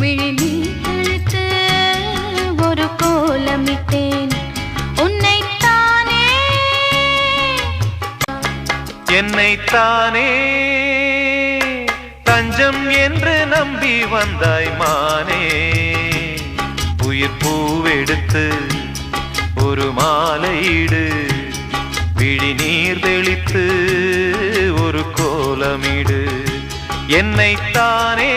விழிநீர் தெளித்து ஒரு கோலமிட்டேன் உன்னைத்தானே என்னைத்தானே தஞ்சம் என்று நம்பி வந்தாய் மானே உயிர் பூவெடுத்து ஒரு மாலையிடு விழிநீர் தெளித்து ஒரு கோலமிடு என்னைத்தானே